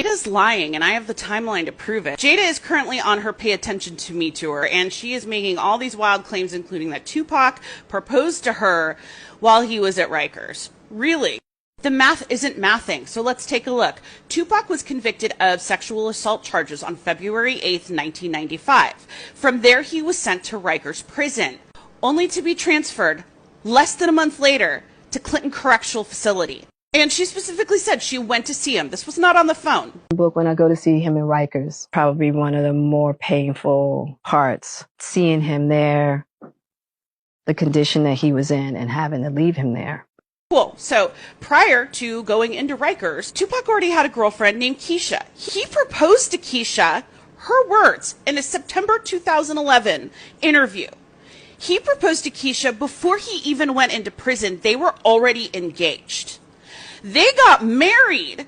Jada's lying, and I have the timeline to prove it. Jada is currently on her Pay Attention to Me tour, and she is making all these wild claims, including that Tupac proposed to her while he was at Rikers. Really? The math isn't mathing, so let's take a look. Tupac was convicted of sexual assault charges on February 8th, 1995. From there, he was sent to Rikers Prison, only to be transferred less than a month later to Clinton Correctional Facility. And she specifically said she went to see him. This was not on the phone. Book when I go to see him in Rikers, probably one of the more painful parts. Seeing him there, the condition that he was in, and having to leave him there. Cool. So prior to going into Rikers, Tupac already had a girlfriend named Keisha. He proposed to Keisha, her words, in a September 2011 interview. He proposed to Keisha before he even went into prison. They were already engaged. They got married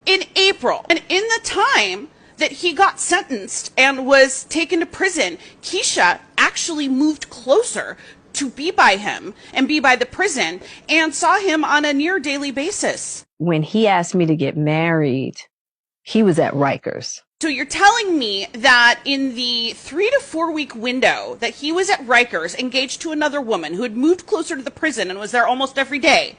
in April. And in the time that he got sentenced and was taken to prison, Keisha actually moved closer to be by him and be by the prison and saw him on a near daily basis. When he asked me to get married, he was at Rikers. So you're telling me that in the 3 to 4 week window that he was at Rikers, engaged to another woman who had moved closer to the prison and was there almost every day,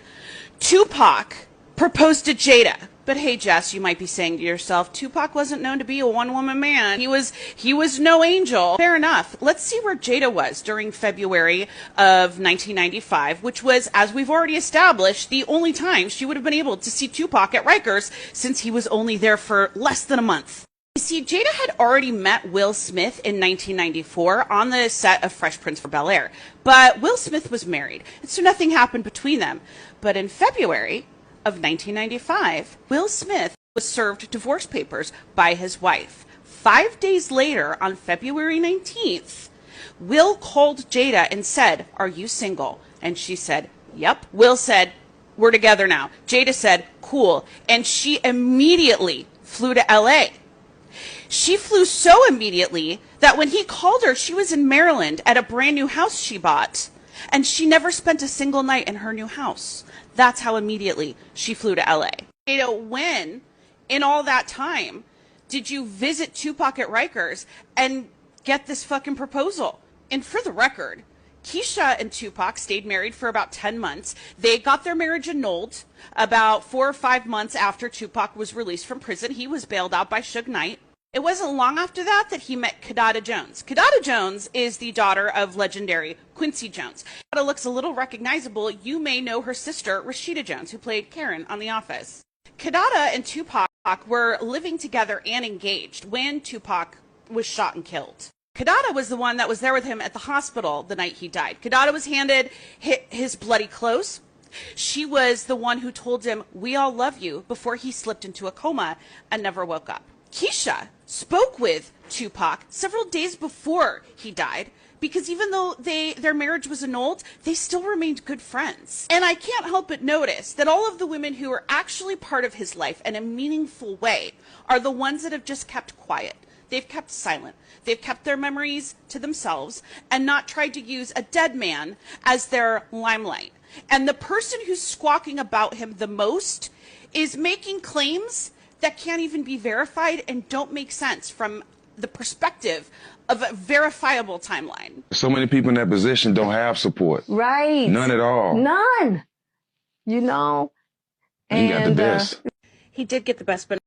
Tupac proposed to Jada. But hey, Jess, you might be saying to yourself, Tupac wasn't known to be a one-woman man. He was no angel. Fair enough. Let's see where Jada was during February of 1995, which was, as we've already established, the only time she would have been able to see Tupac at Rikers since he was only there for less than a month. You see, Jada had already met Will Smith in 1994 on the set of Fresh Prince of Bel-Air, but Will Smith was married, and so nothing happened between them. But in February of 1995, Will Smith was served divorce papers by his wife. 5 days later, on February 19th, Will called Jada and said, "Are you single?" And she said, "Yep." Will said, "We're together now." Jada said, "Cool." And she immediately flew to LA. She flew so immediately that when he called her, she was in Maryland at a brand new house she bought, and she never spent a single night in her new house. That's how immediately she flew to LA. When, in all that time, did you visit Tupac at Rikers and get this fucking proposal? And for the record, Keisha and Tupac stayed married for about 10 months. They got their marriage annulled about 4 or 5 months after Tupac was released from prison. He was bailed out by Suge Knight. It wasn't long after that that he met Kidada Jones. Kidada Jones is the daughter of legendary Quincy Jones. Kidada looks a little recognizable. You may know her sister, Rashida Jones, who played Karen on The Office. Kidada and Tupac were living together and engaged when Tupac was shot and killed. Kidada was the one that was there with him at the hospital the night he died. Kidada was handed his bloody clothes. She was the one who told him, "We all love you," before he slipped into a coma and never woke up. Keisha spoke with Tupac several days before he died because even though their marriage was annulled, they still remained good friends. And I can't help but notice that all of the women who are actually part of his life in a meaningful way are the ones that have just kept quiet. They've kept silent. They've kept their memories to themselves and not tried to use a dead man as their limelight. And the person who's squawking about him the most is making claims that can't even be verified and don't make sense from the perspective of a verifiable timeline. So many people in that position don't have support. Right. None at all. None. You know? And he got the best. He did get the best, but